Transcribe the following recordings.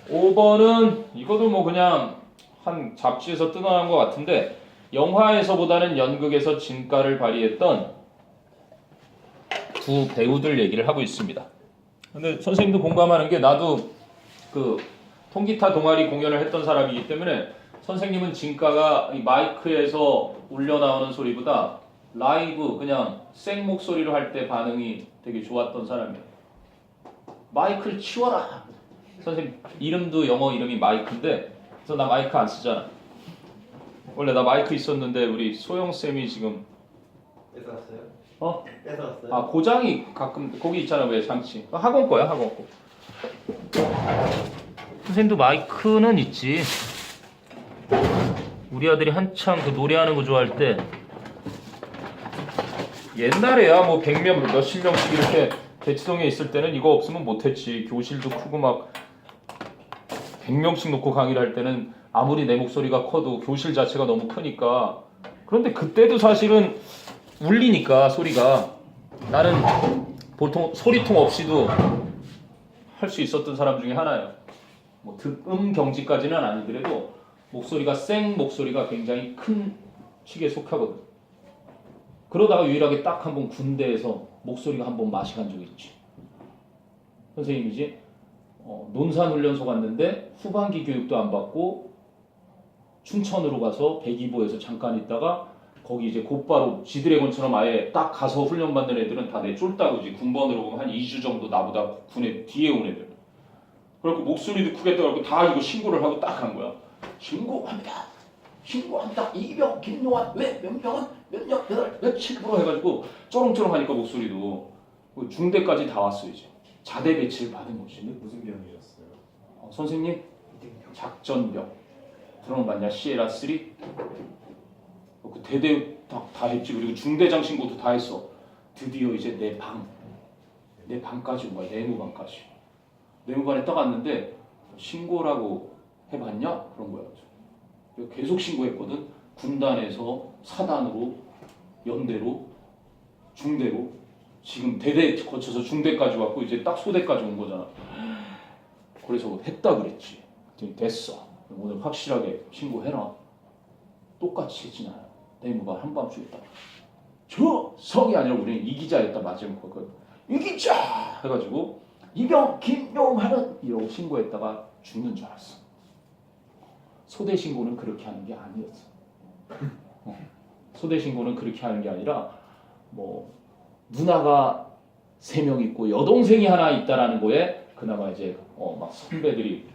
5번은 이것도 뭐 그냥 한 잡지에서 뜯어난 것 같은데 영화에서보다는 연극에서 진가를 발휘했던 두 배우들 얘기를 하고 있습니다. 근데 선생님도 공감하는 게 나도 그 통기타 동아리 공연을 했던 사람이기 때문에 선생님은 진가가 이 마이크에서 울려 나오는 소리보다 라이브 그냥 생 목소리로 할 때 반응이 되게 좋았던 사람이에요. 마이크를 치워라. 선생님 이름도 영어 이름이 마이크인데 그래서 나 마이크 안 쓰잖아. 원래 나 마이크 있었는데 우리 소영 쌤이 지금 뺏어왔어요? 어? 뺏어왔어요? 아 고장이 가끔 거기 있잖아. 왜 장치 학원 거야 학원 거. 선생님도 마이크는 있지. 우리 아들이 한창 그 노래하는 거 좋아할 때 옛날에야 뭐 100명 몇십 명씩 이렇게 대치동에 있을 때는 이거 없으면 못했지. 교실도 크고 막 100명씩 놓고 강의를 할 때는 아무리 내 목소리가 커도 교실 자체가 너무 크니까. 그런데 그때도 사실은 울리니까 소리가 나는 보통 소리통 없이도 할 수 있었던 사람 중에 하나예요. 뭐 경지까지는 아니더라도 목소리가 생 목소리가 굉장히 큰 축에 속하거든. 그러다가 유일하게 딱 한 번 군대에서 목소리가 한 번 맛이 간 적이 있지. 선생님이지. 논산훈련소 갔는데 후반기 교육도 안 받고 춘천으로 가서 백이보에서 잠깐 있다가 거기 이제 곧바로 지드래곤처럼 아예 딱 가서 훈련 받는 애들은 다 내 쫄따구지. 군번으로 보면 한 2주 정도 나보다 군에 뒤에 온 애들. 그래갖고 목소리도 크겠다 그러고 다 이거 신고를 하고 딱 한 거야. 신고합니다. 신고합니다. 이병 김용환 왜 명병은 몇년 며칠 프로 해가지고 쩌렁쩌렁하니까 목소리도 중대까지 다 왔어 이제. 자대 배치를 받은 거지. 무슨 병이셨어요? 선생님 작전병 들어봤냐? 시에라 3 그 대대 다 했지. 그리고 중대장 신고도 다 했어. 드디어 이제 내 방까지 온 거야. 내무반까지. 내무반에 딱 왔는데 신고라고 해봤냐? 그런 거야. 계속 신고했거든. 군단에서 사단으로 연대로 중대로 지금 대대 거쳐서 중대까지 왔고 이제 딱 소대까지 온 거잖아. 그래서 했다 그랬지. 됐어. 오늘 확실하게 신고해라. 똑같이 했지나요. 내무반 한밤중에 딱 저 성이 아니라 우리는 이기자였다. 맞으면 그거 이기자 해가지고 이병 김용하는 이러고 신고했다가 죽는 줄 알았어. 소대 신고는 그렇게 하는 게 아니었어. 소대 신고는 그렇게 하는 게 아니라 뭐 누나가 3명 있고 여동생이 하나 있다라는 거에 그나마 이제 막 선배들이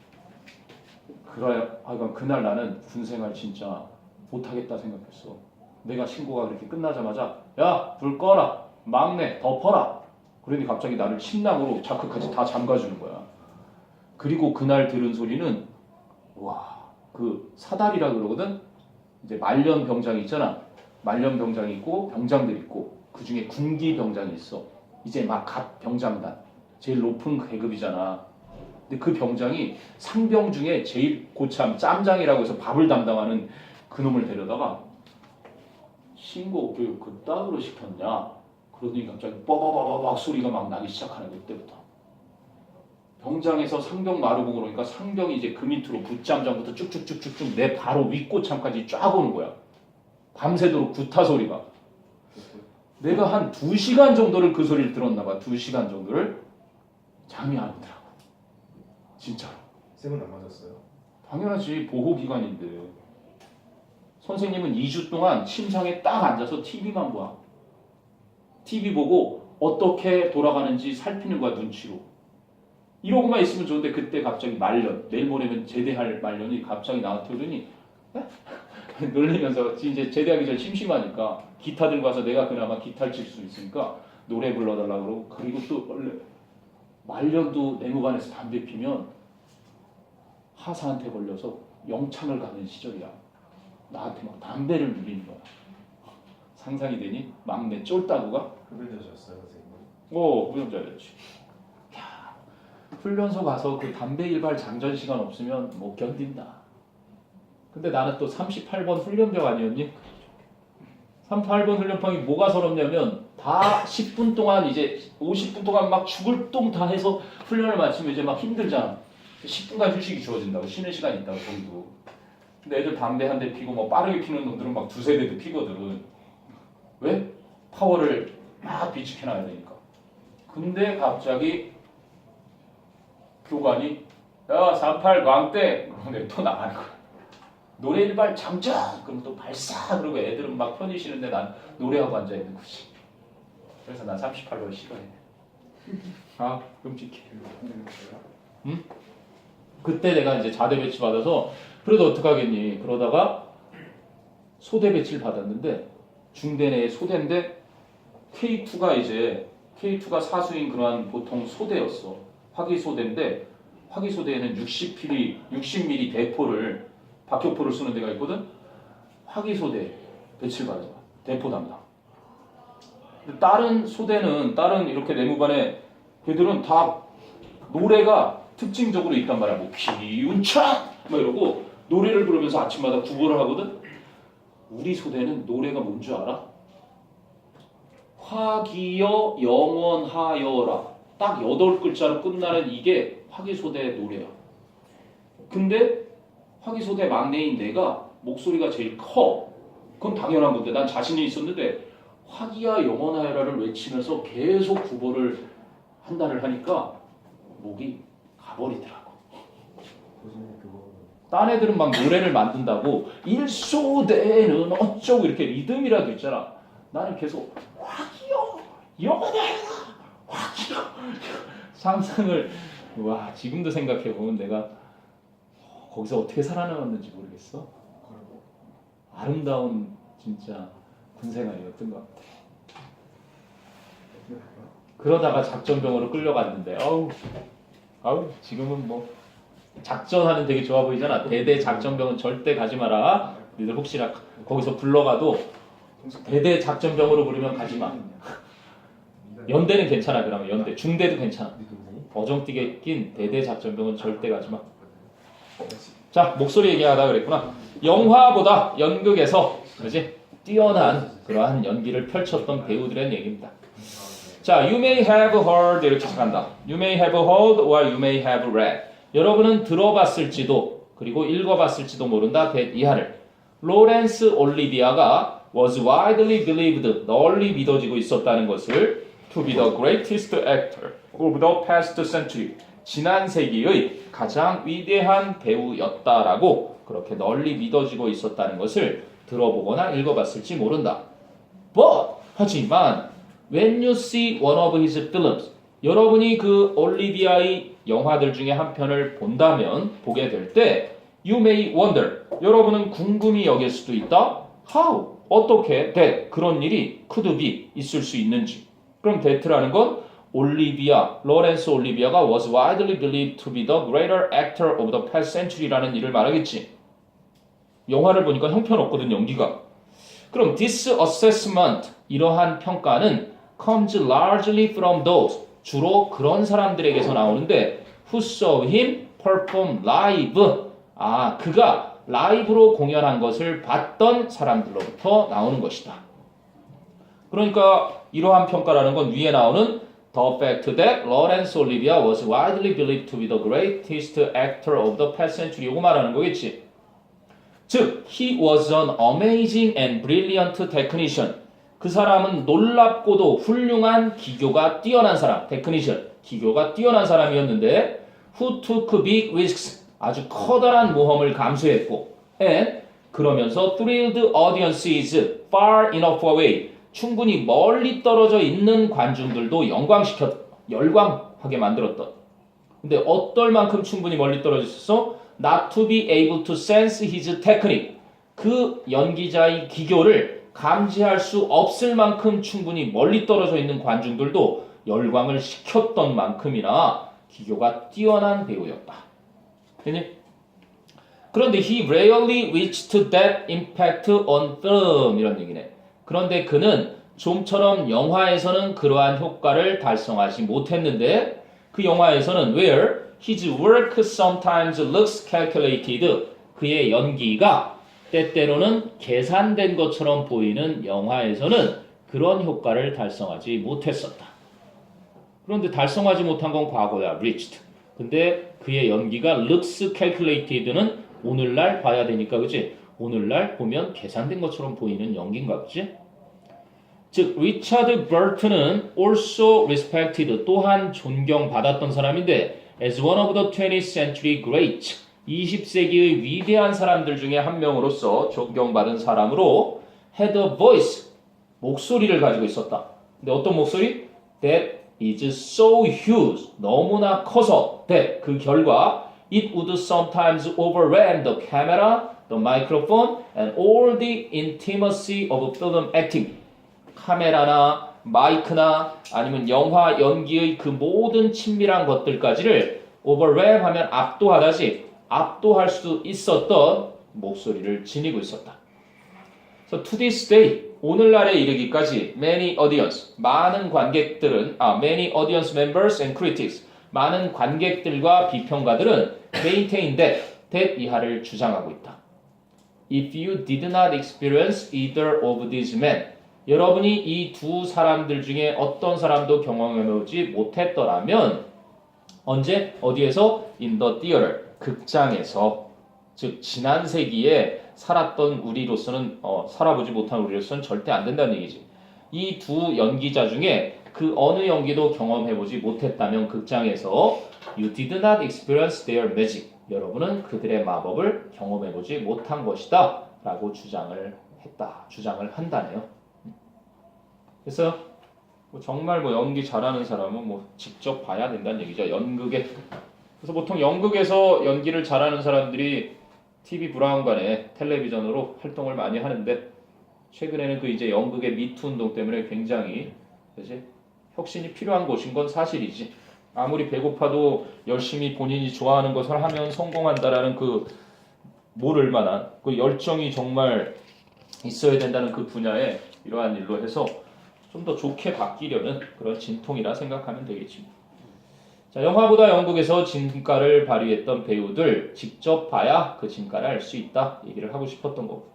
그래 하여간 그날 나는 군생활 진짜 못하겠다 생각했어. 내가 신고가 그렇게 끝나자마자 야 불 꺼라 막내 덮어라. 그러니 갑자기 나를 침낭으로 자크까지 다 잠가주는 거야. 그리고 그날 들은 소리는 와 그 사다리라 그러거든. 이제 말년 병장이 있잖아. 말년 병장이 있고 병장들 있고 그 중에 군기 병장이 있어. 이제 막 갓 병장단 제일 높은 계급이잖아. 근데 그 병장이 상병 중에 제일 고참 짬장이라고 해서 밥을 담당하는 그 놈을 데려다가 신고 교육 그따위로 시켰냐? 그러더니 갑자기 뻐버버버벅 소리가 막 나기 시작하는 그때부터. 병장에서 상병 마르고 그러니까 상병이 이제 그 밑으로 붓잠장부터 쭉쭉쭉쭉쭉 내 바로 윗꼬참까지 쫙 오는 거야. 밤새도록 구타 소리가. 내가 한 2시간 정도를 그 소리를 들었나 봐. 2시간 정도를 잠이 안 오더라고. 진짜로. 쌤은 안 맞았어요? 당연하지. 보호기관인데. 선생님은 2주 동안 침상에 딱 앉아서 TV만 봐. TV 보고 어떻게 돌아가는지 살피는 거야. 눈치로. 이러고만 있으면 좋은데 그때 갑자기 말년, 내일 모레면 제대할 말년이 갑자기 나한테 오더니 놀리면서 이제 제대하기 전에 심심하니까 기타 들고 와서 내가 그나마 기타를 칠 수 있으니까 노래 불러달라고 그러고. 그리고 또 원래 말년도 내무반에서 담배 피면 하사한테 걸려서 영창을 가는 시절이야. 나한테 막 담배를 누리는 거야. 상상이 되니? 막내 쫄따구가? 흡연자셨어요 선생님? 흡연자였지. 훈련소 가서 그 담배 일발 장전 시간 없으면 못 견딘다. 근데 나는 또 38번 훈련병 아니었니? 38번 훈련병이 뭐가 서럽냐면 다 10분 동안 이제 50분 동안 막 죽을 똥 다 해서 훈련을 마치면 이제 막 힘들잖아. 10분간 휴식이 주어진다고 쉬는 시간이 있다고 거기도. 근데 애들 담배 한 대 피고 뭐 빠르게 피는 놈들은 막 두세 대도 피거든. 왜? 파워를 막 비축해놔야 되니까. 근데 갑자기 교관이 야 38 광대 그러면 또 나가는 거야. 노래 일발 장전 그럼 또 발사 그러고 애들은 막 편히 쉬는데 난 노래하고 앉아있는 거지. 그래서 난 38번 싫어해. 아 끔찍해. 응? 그때 내가 이제 자대 배치 받아서 그래도 어떡하겠니. 그러다가 소대 배치를 받았는데 중대 내에 소대인데 K2가 사수인 그러한 보통 소대였어. 화기소대인데 화기소대에는 60mm 대포를 박격포를 쏘는 데가 있거든. 화기소대 배치를 받아. 대포 담당. 근데 다른 소대는 다른 이렇게 내무반에 걔들은 다 노래가 특징적으로 있단 말이야. 뭐 기운찬 막 이러고 노래를 부르면서 아침마다 구보를 하거든. 우리 소대는 노래가 뭔 줄 알아? 화기여 영원하여라. 딱 8글자로 끝나는 이게 화기소대 노래야. 근데 화기소대 막내인 내가 목소리가 제일 커. 그건 당연한 건데 난 자신이 있었는데 화기야 영원하여라를 외치면서 계속 구보를 한 달을 하니까 목이 가버리더라고. 딴 애들은 막 노래를 만든다고 일소대는 어쩌고 이렇게 리듬이라도 있잖아. 나는 계속 화기여 영원하여라 화기여 상상을 와 지금도 생각해 보면 내가 거기서 어떻게 살아남았는지 모르겠어. 아름다운 진짜 군생활이었던 것 같아. 그러다가 작전병으로 끌려갔는데 아우 지금은 뭐 작전하는 되게 좋아 보이잖아. 대대 작전병은 절대 가지 마라. 니들 혹시나 거기서 불러가도 대대 작전병으로 부르면 가지 마. 연대는 괜찮아. 그러면 연대 중대도 괜찮아. 어정뛰게 낀 대대 작전병은 절대 가지 마. 자 목소리 얘기하다 그랬구나. 영화보다 연극에서 그렇지 뛰어난 그러한 연기를 펼쳤던 배우들의 얘기입니다. 자, you may have heard 이렇게 시작한다. You may have heard or you may have read. 여러분은 들어봤을지도 그리고 읽어봤을지도 모른다. 이하를 로렌스 올리비아가 was widely believed 널리 믿어지고 있었다는 것을 to be the greatest actor of the past century 지난 세기의 가장 위대한 배우였다라고 그렇게 널리 믿어지고 있었다는 것을 들어보거나 읽어봤을지 모른다. But 하지만 when you see one of his films 여러분이 그 올리비아의 영화들 중에 한 편을 본다면 보게 될 때 you may wonder 여러분은 궁금히 여길 수도 있다. How 어떻게 that 그런 일이 could be 있을 수 있는지. 그럼 that라는 건 올리비아 로렌스 올리비아가 was widely believed to be the greater actor of the past century라는 일을 말하겠지. 영화를 보니까 형편없거든 연기가. 그럼 this assessment 이러한 평가는 comes largely from those 주로 그런 사람들에게서 나오는데 who saw him perform live 그가 라이브로 공연한 것을 봤던 사람들로부터 나오는 것이다. 그러니까 이러한 평가라는 건 위에 나오는 the fact that Laurence Olivier was widely believed to be the greatest actor of the past century 이거 말하는 거겠지. 즉, he was an amazing and brilliant technician. 그 사람은 놀랍고도 훌륭한 기교가 뛰어난 사람, technician, 기교가 뛰어난 사람이었는데 who took big risks, 아주 커다란 모험을 감수했고 and 그러면서 thrilled audiences far enough away, 충분히 멀리 떨어져 있는 관중들도 열광하게 만들었던. 근데 어떨 만큼 충분히 멀리 떨어져 있었어? Not to be able to sense his technique. 그 연기자의 기교를 감지할 수 없을 만큼 충분히 멀리 떨어져 있는 관중들도 열광을 시켰던 만큼이나 기교가 뛰어난 배우였다. 됐니? 그런데 he rarely reached that impact on film 이런 얘기네. 그런데 그는 좀처럼 영화에서는 그러한 효과를 달성하지 못했는데 그 영화에서는 where his work sometimes looks calculated 그의 연기가 때때로는 계산된 것처럼 보이는 영화에서는 그런 효과를 달성하지 못했었다. 그런데 달성하지 못한 건 과거야. reached. 근데 그의 연기가 looks calculated는 오늘날 봐야 되니까 그치? 오늘날 보면 계산된 것처럼 보이는 연기인가 보지? 즉 리차드 버튼은 also respected 또한 존경받았던 사람인데 as one of the 20th century greats 20세기의 위대한 사람들 중에 한 명으로서 존경받은 사람으로 had a voice 목소리를 가지고 있었다. 근데 어떤 목소리? That is so huge 너무나 커서 that 그 결과 it would sometimes overwhelm the camera, the microphone and all the intimacy of film acting 카메라나 마이크나 아니면 영화 연기의 그 모든 친밀한 것들까지를 overwhelm 하면 압도하다지 압도할 수 있었던 목소리를 지니고 있었다. So to this day 오늘날에 이르기까지 many audience 많은 관객들은 many audience members and critics 많은 관객들과 비평가들은 maintain that 이하를 주장하고 있다. If you did not experience either of these men 여러분이 이 두 사람들 중에 어떤 사람도 경험해보지 못했더라면 언제? 어디에서? In the theater 극장에서 즉 지난 세기에 살았던 우리로서는 살아보지 못한 우리로서는 절대 안 된다는 얘기지. 이 두 연기자 중에 그 어느 연기도 경험해보지 못했다면 극장에서 You did not experience their magic. 여러분은 그들의 마법을 경험해보지 못한 것이다 라고 주장을 한다네요. 그래서 정말 연기 잘하는 사람은 직접 봐야 된다는 얘기죠. 연극에. 그래서 보통 연극에서 연기를 잘하는 사람들이 TV 브라운관에 텔레비전으로 활동을 많이 하는데 최근에는 그 이제 연극의 미투 운동 때문에 굉장히 이제 혁신이 필요한 곳인 건 사실이지. 아무리 배고파도 열심히 본인이 좋아하는 것을 하면 성공한다라는 그 모를 만한 그 열정이 정말 있어야 된다는 그 분야에 이러한 일로 해서 좀 더 좋게 바뀌려는 그런 진통이라 생각하면 되겠지. 자, 영화보다 연극에서 진가를 발휘했던 배우들 직접 봐야 그 진가를 알 수 있다 얘기를 하고 싶었던 거고.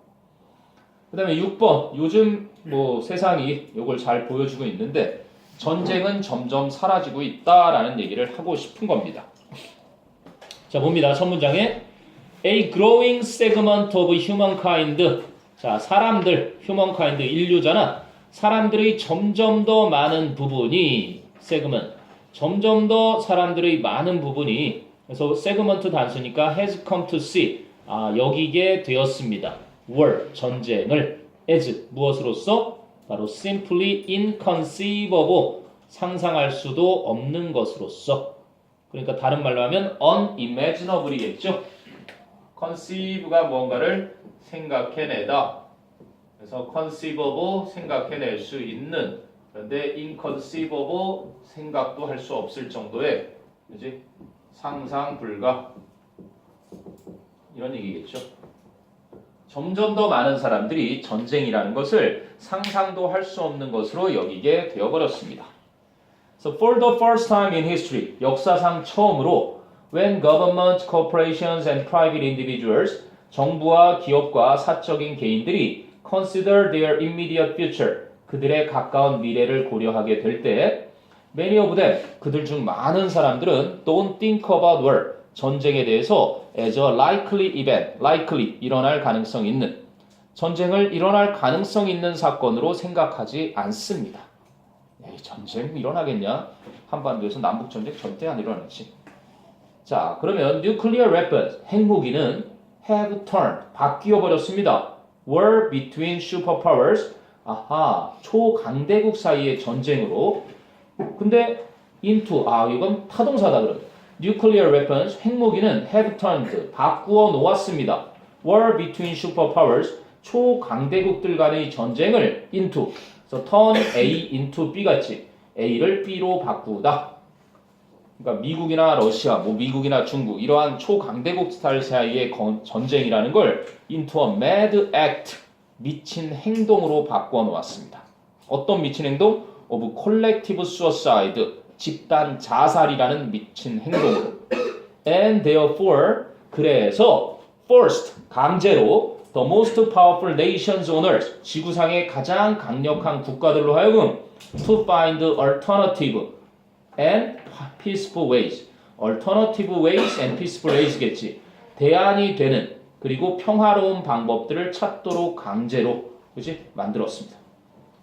그 다음에 6번 요즘 세상이 이걸 잘 보여주고 있는데 전쟁은 점점 사라지고 있다라는 얘기를 하고 싶은 겁니다. 자 봅니다. 첫 문장에 A growing segment of humankind 자 사람들 humankind 인류잖아. 사람들의 점점 더 많은 부분이 segment 점점 더 사람들의 많은 부분이 그래서 segment 단수니까 has come to see 여기게 되었습니다. war 전쟁을 as 무엇으로서 바로 simply inconceivable 상상할 수도 없는 것으로서 그러니까 다른 말로 하면 unimaginable이겠죠. conceive가 뭔가를 생각해내다 그래서 conceivable 생각해낼 수 있는 그런데 inconceivable 생각도 할 수 없을 정도의 이제 상상 불가 이런 얘기겠죠. 점점 더 많은 사람들이 전쟁이라는 것을 상상도 할 수 없는 것으로 여기게 되어버렸습니다. So for the first time in history, 역사상 처음으로 when government, corporations and private individuals, 정부와 기업과 사적인 개인들이 consider their immediate future, 그들의 가까운 미래를 고려하게 될 때 many of them, 그들 중 많은 사람들은 don't think about war, 전쟁에 대해서 as a likely event, likely, 일어날 가능성 있는 전쟁을 일어날 가능성 있는 사건으로 생각하지 않습니다. 에이, 전쟁 일어나겠냐? 한반도에서 남북전쟁 절대 안 일어나지. 자, 그러면 nuclear weapons, 핵무기는 have turned, 바뀌어 버렸습니다. war between superpowers, 초강대국 사이의 전쟁으로. 근데 into, 이건 타동사다 그러네. nuclear weapons, 핵무기는 have turned, 바꾸어 놓았습니다. war between superpowers, 초강대국들 간의 전쟁을 into, 그래서 turn A into B 같이 A를 B로 바꾸다. 그러니까 미국이나 러시아, 미국이나 중국 이러한 초강대국 스타일 사이의 전쟁이라는 걸 into a mad act, 미친 행동으로 바꾸어 놓았습니다. 어떤 미친 행동? of collective suicide, 집단 자살이라는 미친 행동으로. And therefore, 그래서 first, 강제로 the most powerful nations on earth, 지구상의 가장 강력한 국가들로 하여금 to find alternative and peaceful ways, alternative ways and peaceful ways겠지. 대안이 되는 그리고 평화로운 방법들을 찾도록 강제로 그지 만들었습니다.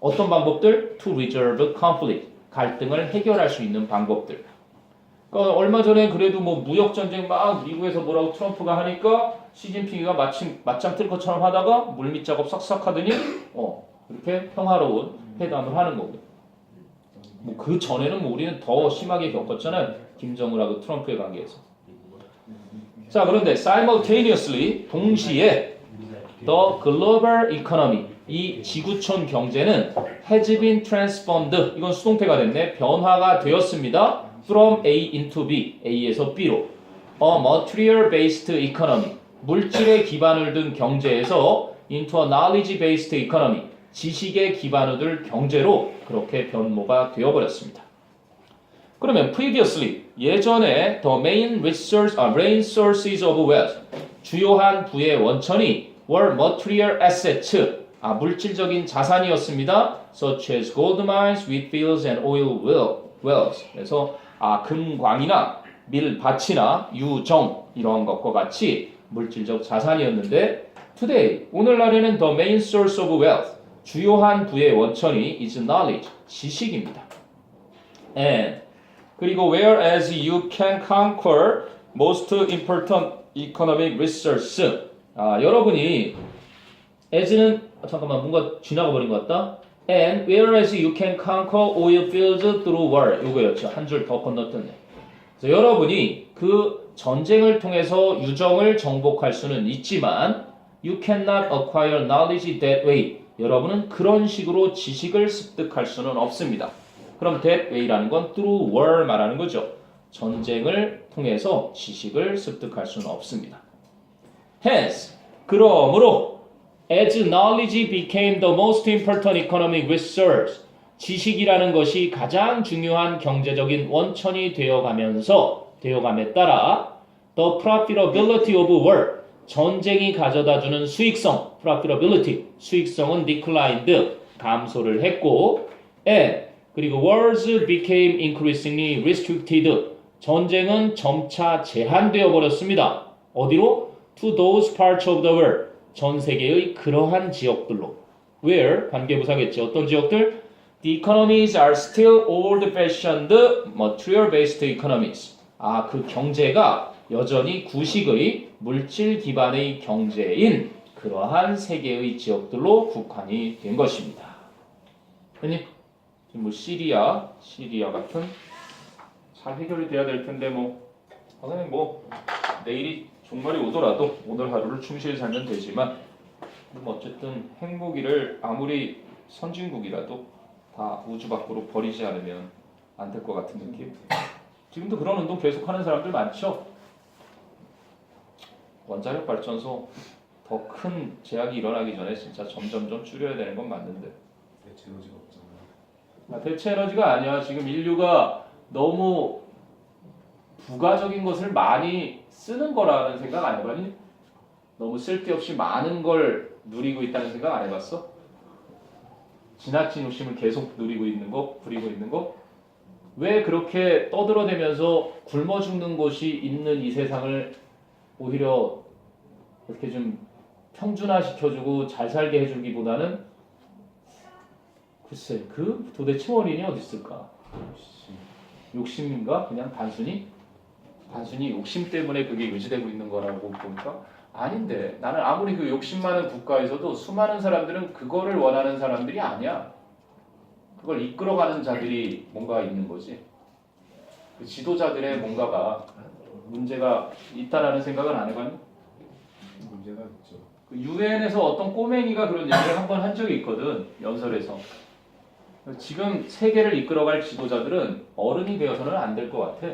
어떤 방법들? To resolve conflict. 갈등을 해결할 수 있는 방법들. 그러니까 얼마 전에 그래도 뭐 무역 전쟁 막 미국에서 뭐라고 트럼프가 하니까 시진핑이가 마침 맞짱 뜰 것처럼 하다가 물밑 작업 싹싹 하더니 이렇게 평화로운 회담을 하는 거고요. 뭐 그 전에는 뭐 우리는 더 심하게 겪었잖아요. 김정은하고 트럼프의 관계에서. 자, 그런데 simultaneously 동시에 the global economy 이 지구촌 경제는 has been transformed 이건 수동태가 됐네. 변화가 되었습니다. from A into B A에서 B로 a material based economy 물질에 기반을 둔 경제에서 into a knowledge based economy 지식에 기반을 둔 경제로 그렇게 변모가 되어버렸습니다. 그러면 previously 예전에 the main sources of wealth 주요한 부의 원천이 were material assets 물질적인 자산이었습니다. such as gold mines, wheat fields, and oil wells. 그래서 금광이나 밀밭이나 유정 이런 것과 같이 물질적 자산이었는데 today 오늘날에는 the main source of wealth 주요한 부의 원천이 is knowledge 지식입니다. And 그리고 whereas you can conquer most important economic resources 여러분이 as는 잠깐만 뭔가 지나가 버린 것 같다. And whereas you can conquer oil fields through war 이거였죠. 한 줄 더 건너뛰었네. 그래서 여러분이 그 전쟁을 통해서 유정을 정복할 수는 있지만 you cannot acquire knowledge that way. 여러분은 그런 식으로 지식을 습득할 수는 없습니다. 그럼 that way라는 건 through war 말하는 거죠. 전쟁을 통해서 지식을 습득할 수는 없습니다. Hence, 그러므로 as knowledge became the most important economic resource, 지식이라는 것이 가장 중요한 경제적인 원천이 되어감에 따라 the profitability of war, 전쟁이 가져다주는 수익성, profitability, 수익성은 declined, 감소를 했고 and 그리고 wars became increasingly restricted, 전쟁은 점차 제한되어 버렸습니다. 어디로? To those parts of the world, 전 세계의 그러한 지역들로. Where? 관계부사겠지. 어떤 지역들? The economies are still old-fashioned material-based economies. 그 경제가 여전히 구식의 물질 기반의 경제인 그러한 세계의 지역들로 국한이 된 것입니다. 아니, 지금 뭐 시리아 같은 잘 해결이 돼야 될 텐데 선생님 내일이 종말이 오더라도 오늘 하루를 충실히 살면 되지만 어쨌든 핵무기를 아무리 선진국이라도 다 우주 밖으로 버리지 않으면 안 될 것 같은 느낌. 지금도 그런 운동 계속하는 사람들 많죠. 원자력 발전소 더 큰 제약이 일어나기 전에 진짜 점점 줄여야 되는 건 맞는데. 대체 에너지가 없잖아요. 대체 에너지가 아니야. 지금 인류가 너무 부가적인 것을 많이 쓰는 거라는 생각 안 해봤니? 너무 쓸데없이 많은 걸 누리고 있다는 생각 안 해봤어? 지나친 욕심을 계속 누리고 있는 거, 부리고 있는 거? 왜 그렇게 떠들어대면서 굶어 죽는 곳이 있는 이 세상을 오히려 이렇게 좀 평준화시켜주고 잘 살게 해주기보다는 글쎄 그 도대체 원인이 어디 있을까? 욕심인가? 그냥 단순히 욕심 때문에 그게 유지되고 있는 거라고 보니까 아닌데 나는 아무리 그 욕심 많은 국가에서도 수많은 사람들은 그거를 원하는 사람들이 아니야. 그걸 이끌어가는 자들이 뭔가 있는 거지. 그 지도자들의 뭔가가 문제가 있다라는 생각은 안 해봤니? 문제가 있죠. 그 유엔에서 어떤 꼬맹이가 그런 얘기를 한 번 한 적이 있거든. 연설에서. 지금 세계를 이끌어갈 지도자들은 어른이 되어서는 안 될 것 같아.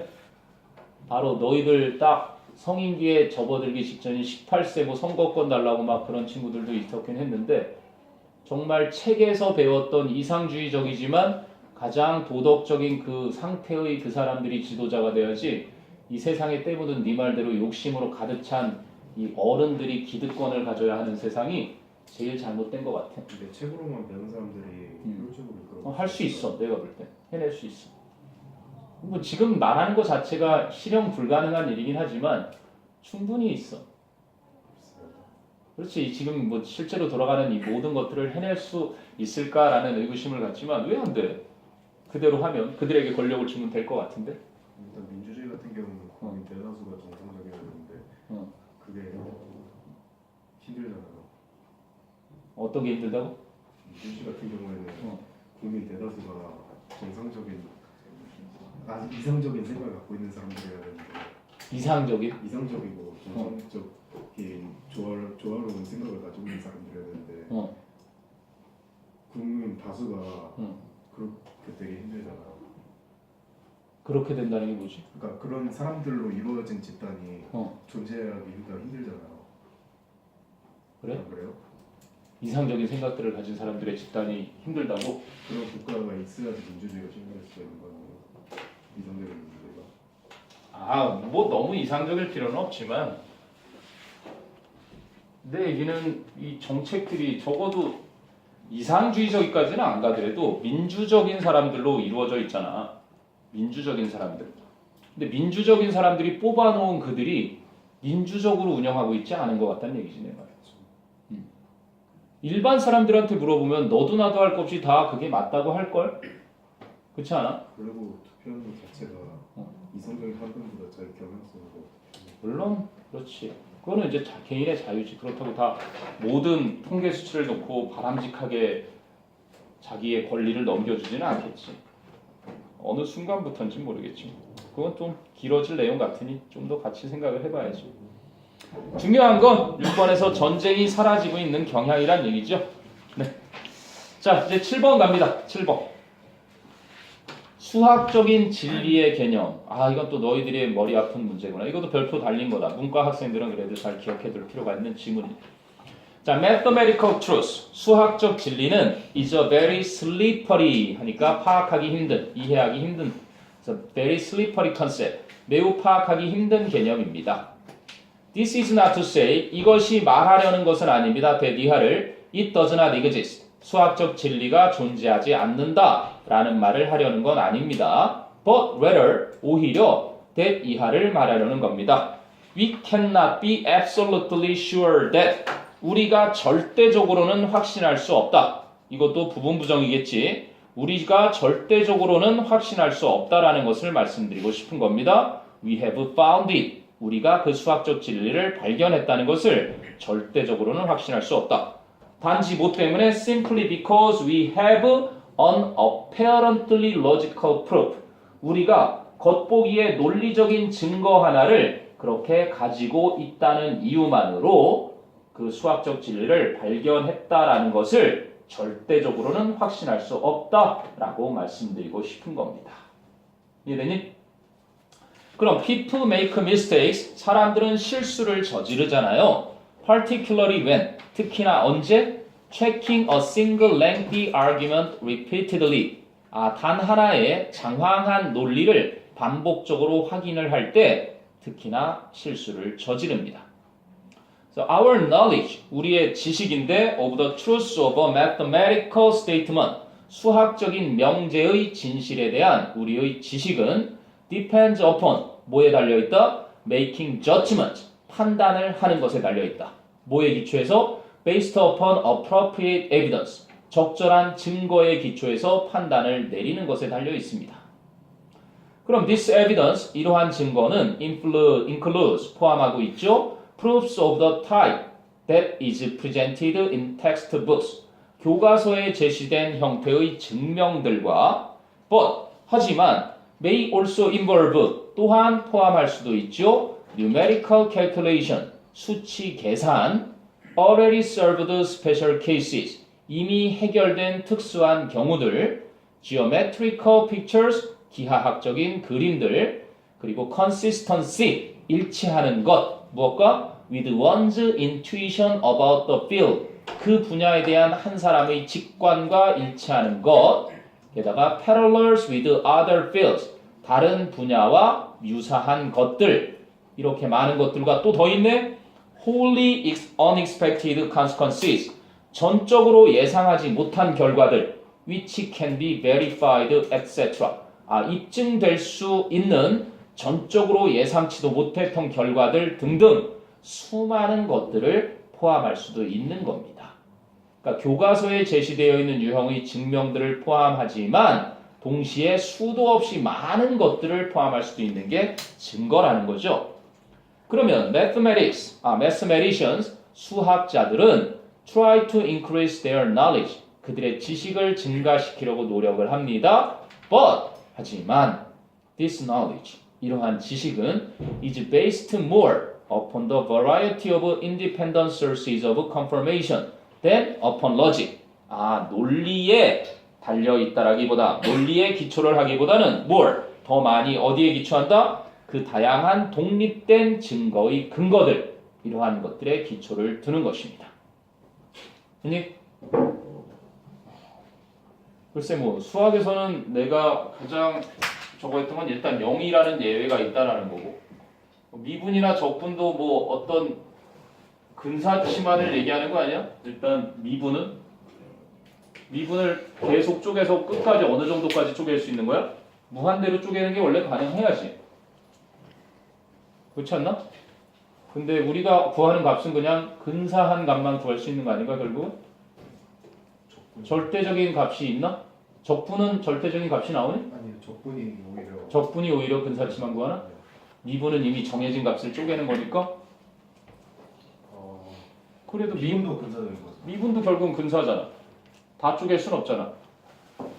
바로 너희들 딱 성인기에 접어들기 직전인 18세 선거권 달라고 막 그런 친구들도 있었긴 했는데 정말 책에서 배웠던 이상주의적이지만 가장 도덕적인 그 상태의 그 사람들이 지도자가 돼야지 이 세상에 때묻은 네 말대로 욕심으로 가득 찬 이 어른들이 기득권을 가져야 하는 세상이 제일 잘못된 것 같아. 근데 책으로만 배운 사람들이 효율적으로 할 수 있어. 내가 볼 때 해낼 수 있어. 뭐 지금 말하는 것 자체가 실현 불가능한 일이긴 하지만 충분히 있어. 그렇지. 지금 뭐 실제로 돌아가는 이 모든 것들을 해낼 수 있을까라는 의구심을 갖지만 왜 안 돼? 그대로 하면 그들에게 권력을 주면 될 것 같은데. 일단 민주주의 같은 경우는 국민 대다수가 정상적이었는데 그게 힘들잖아요. 어떤 게 힘들다고? 민주주의 같은 경우에는 국민 대다수가 정상적인 아주 이상적인 생각을 갖고 있는 사람들이어야 되는데 이상적이고 정상적인 조화로운 생각을 가지고 있는 사람들이어야 되는데 국민 다수가 그렇게 되게 힘들잖아요. 그렇게 된다는 게 뭐지? 그러니까 그런 사람들로 이루어진 집단이 존재하기 힘들잖아요. 그래? 아, 그래요? 이상적인 생각들을 가진 사람들의 집단이 힘들다고? 그런 국가가 있어야지 민주주의가 실현할 수가 있는 거예요. 이상적인 민주주의가. 뭐 너무 이상적일 필요는 없지만 내 얘기는 이 정책들이 적어도 이상주의적까지는 안 가더라도 민주적인 사람들로 이루어져 있잖아. 민주적인 사람들. 근데 민주적인 사람들이 뽑아놓은 그들이 민주적으로 운영하고 있지 않은 것 같다는 얘기지 내 말이야. 일반 사람들한테 물어보면 너도 나도 할 것 없이 다 그게 맞다고 할걸? 그렇지 않아? 그리고 투표하는 것 자체가 이성적인 사람들보다 잘 경향성으로 물론 그렇지. 그거는 이제 개인의 자유지. 그렇다고 다 모든 통계 수치를 놓고 바람직하게 자기의 권리를 넘겨주지는 않겠지. 어느 순간부터인지 모르겠지. 그건 좀 길어질 내용 같으니 좀 더 같이 생각을 해봐야지. 중요한 건 6번에서 전쟁이 사라지고 있는 경향이란 얘기죠. 네. 자, 이제 7번 갑니다. 7번. 수학적인 진리의 개념. 이건 또 너희들의 머리 아픈 문제구나. 이것도 별표 달린 거다. 문과 학생들은 그래도 잘 기억해 둘 필요가 있는 지문이다. 자, mathematical truth. 수학적 진리는 is a very slippery 하니까 파악하기 힘든, 이해하기 힘든. 그래서 very slippery concept. 매우 파악하기 힘든 개념입니다. This is not to say 이것이 말하려는 것은 아닙니다. 이하를 it does not exist. 수학적 진리가 존재하지 않는다라는 말을 하려는 건 아닙니다. But rather 오히려 that 이하를 말하려는 겁니다. We cannot be absolutely sure that 우리가 절대적으로는 확신할 수 없다. 이것도 부분 부정이겠지. 우리가 절대적으로는 확신할 수 없다라는 것을 말씀드리고 싶은 겁니다. We have found it. 우리가 그 수학적 진리를 발견했다는 것을 절대적으로는 확신할 수 없다. 단지 뭐 때문에? Simply because we have an apparently logical proof. 우리가 겉보기에 논리적인 증거 하나를 그렇게 가지고 있다는 이유만으로 그 수학적 진리를 발견했다라는 것을 절대적으로는 확신할 수 없다라고 말씀드리고 싶은 겁니다. 이해되니? 그럼 people make mistakes. 사람들은 실수를 저지르잖아요. Particularly when. 특히나 언제? Checking a single lengthy argument repeatedly. 단 하나의 장황한 논리를 반복적으로 확인을 할 때 특히나 실수를 저지릅니다. So our knowledge, 우리의 지식인데 of the truth of a mathematical statement, 수학적인 명제의 진실에 대한 우리의 지식은 depends upon, 뭐에 달려있다? Making judgment, 판단을 하는 것에 달려있다. 뭐에 기초해서? Based upon appropriate evidence, 적절한 증거에 기초해서 판단을 내리는 것에 달려있습니다. 그럼 this evidence, 이러한 증거는 includes, 포함하고 있죠. Proofs of the type that is presented in textbooks, 교과서에 제시된 형태의 증명들과 but, 하지만 may also involve, 또한 포함할 수도 있죠. Numerical calculation, 수치 계산, already served special cases, 이미 해결된 특수한 경우들, geometrical pictures, 기하학적인 그림들, 그리고 consistency, 일치하는 것, 무엇과? with one's intuition about the field, 그 분야에 대한 한 사람의 직관과 일치하는 것, 게다가 parallels with other fields, 다른 분야와 유사한 것들, 이렇게 많은 것들과 또 더 있네? wholly unexpected consequences, 전적으로 예상하지 못한 결과들, which can be verified, etc. 입증될 수 있는 전적으로 예상치도 못했던 결과들 등등 수많은 것들을 포함할 수도 있는 겁니다. 그러니까 교과서에 제시되어 있는 유형의 증명들을 포함하지만 동시에 수도 없이 많은 것들을 포함할 수도 있는 게 증거라는 거죠. 그러면 mathematicians, 수학자들은 try to increase their knowledge, 그들의 지식을 증가시키려고 노력을 합니다. But, 하지만 this knowledge, 이러한 지식은 is based more upon the variety of independent sources of confirmation than upon logic. 논리에 달려있다라기보다, 논리에 기초를 하기보다는 more, 더 많이 어디에 기초한다? 그 다양한 독립된 증거의 근거들, 이러한 것들에 기초를 두는 것입니다. 글쎄 수학에서는 내가 가장 저거 했던 건 일단 0이라는 예외가 있다라는 거고, 미분이나 적분도 어떤 근사치만을 얘기하는 거 아니야? 일단 미분을 계속 쪼개서 끝까지 어느 정도까지 쪼갤 수 있는 거야? 무한대로 쪼개는 게 원래 가능해야지. 그렇지 않나? 근데 우리가 구하는 값은 그냥 근사한 값만 구할 수 있는 거 아닌가 결국은? 절대적인 값이 있나? 적분은 절대적인 값이 나오니? 아니요, 적분이 오히려. 적분이 오히려 근사치만 구하나? 미분은 이미 정해진 값을 쪼개는 거니까? 그래도 미분도 근사적인 거죠. 미분도 결국은 근사하잖아. 다 쪼갤 순 없잖아.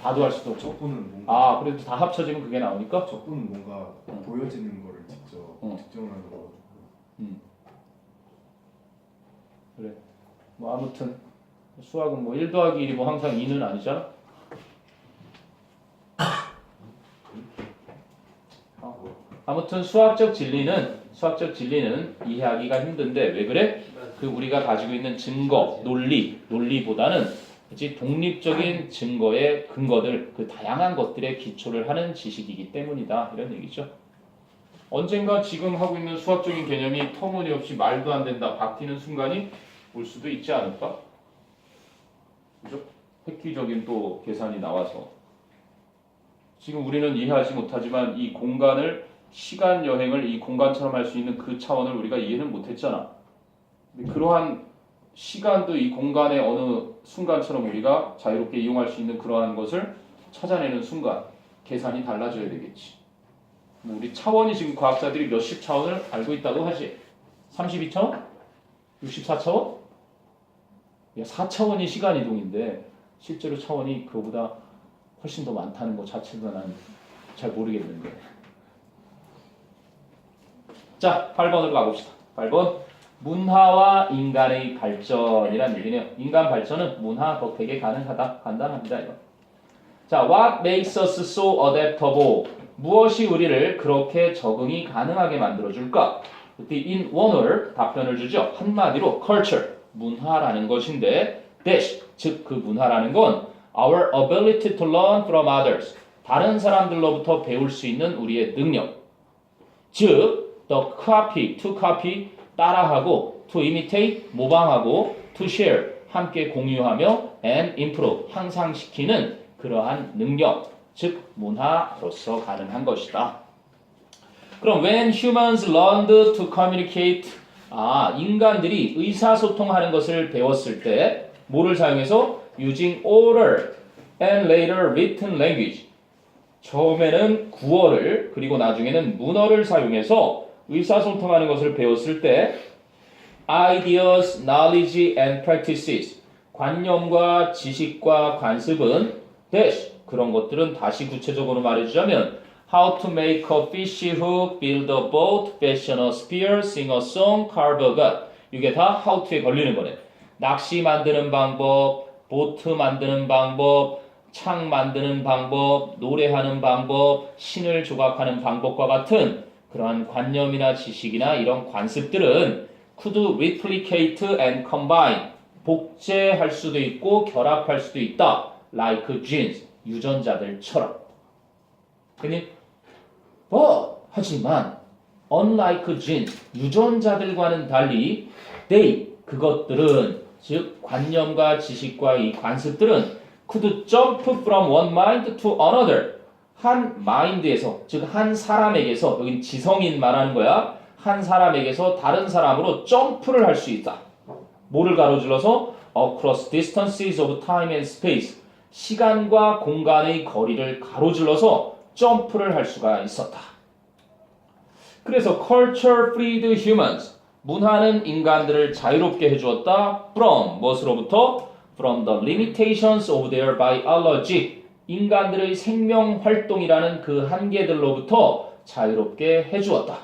다도 할 수도 없고. 적분은 뭔가. 그래도 다 합쳐지면 그게 나오니까? 적분은 뭔가 보여지는 거를 직접 측정하는 거고. 그래. 아무튼 수학은 1 더하기 1이 항상 2는 아니잖아. 아무튼 수학적 진리는 이해하기가 힘든데 왜 그래? 우리가 가지고 있는 증거, 논리보다는 독립적인 증거의 근거들, 그 다양한 것들에 기초를 하는 지식이기 때문이다. 이런 얘기죠. 언젠가 지금 하고 있는 수학적인 개념이 터무니없이 말도 안 된다, 바뀌는 순간이 올 수도 있지 않을까? 그죠? 획기적인 또 계산이 나와서. 지금 우리는 이해하지 못하지만 이 공간을, 시간 여행을 이 공간처럼 할 수 있는 그 차원을 우리가 이해는 못했잖아. 근데 그러한 시간도 이 공간의 어느 순간처럼 우리가 자유롭게 이용할 수 있는 그러한 것을 찾아내는 순간 계산이 달라져야 되겠지. 우리 차원이 지금 과학자들이 몇십 차원을 알고 있다고 하지. 32차원? 64차원? 4차원이 시간 이동인데 실제로 차원이 그거보다 훨씬 더 많다는 것 자체도 난 잘 모르겠는데. 자, 8번으로 가봅시다. 8번. 문화와 인간의 발전이란 얘기네요. 인간 발전은 문화 덕택에 가능하다. 간단합니다, 이거. 자, what makes us so adaptable? 무엇이 우리를 그렇게 적응이 가능하게 만들어줄까? in one word, 답변을 주죠. 한마디로 culture, 문화라는 것인데 dash, 즉 그 문화라는 건 our ability to learn from others, 다른 사람들로부터 배울 수 있는 우리의 능력. 즉, the copy, to copy, 따라하고, to imitate, 모방하고, to share, 함께 공유하며, and improve, 향상시키는 그러한 능력, 즉 문화로서 가능한 것이다. 그럼 when humans learned to communicate, 인간들이 의사소통하는 것을 배웠을 때 뭐를 사용해서? using oral and later written language. 처음에는 구어를 그리고 나중에는 문어를 사용해서 의사소통하는 것을 배웠을 때 ideas, knowledge and practices, 관념과 지식과 관습은 dash, 그런 것들은 다시 구체적으로 말해주자면 how to make a fish hook, build a boat, fashion a spear, sing a song, carve a god. 이게 다 how to에 걸리는 거네. 낚시 만드는 방법, 보트 만드는 방법, 창 만드는 방법, 노래하는 방법, 신을 조각하는 방법과 같은 그러한 관념이나 지식이나 이런 관습들은 could replicate and combine, 복제할 수도 있고 결합할 수도 있다. like genes, 유전자들처럼. 근데 하지만 unlike genes, 유전자들과는 달리 they, 그것들은 즉 관념과 지식과 이 관습들은 could jump from one mind to another, 한 마인드에서, 즉 한 사람에게서, 여긴 지성인 말하는 거야. 한 사람에게서 다른 사람으로 점프를 할 수 있다. 뭐를 가로질러서? Across distances of time and space. 시간과 공간의 거리를 가로질러서 점프를 할 수가 있었다. 그래서 culture freed humans. 문화는 인간들을 자유롭게 해주었다. From, 무엇으로부터? From the limitations of their biology. 인간들의 생명 활동이라는 그 한계들로부터 자유롭게 해주었다.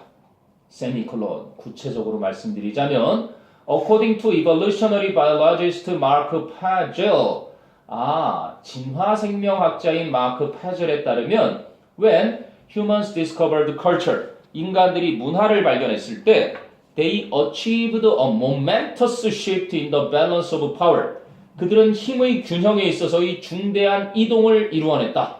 세미콜론. 구체적으로 말씀드리자면 According to evolutionary biologist Mark Pagel. 진화생명학자인 마크 파젤에 따르면 when humans discovered culture. 인간들이 문화를 발견했을 때 they achieved a momentous shift in the balance of power. 그들은 힘의 균형에 있어서의 중대한 이동을 이루어냈다.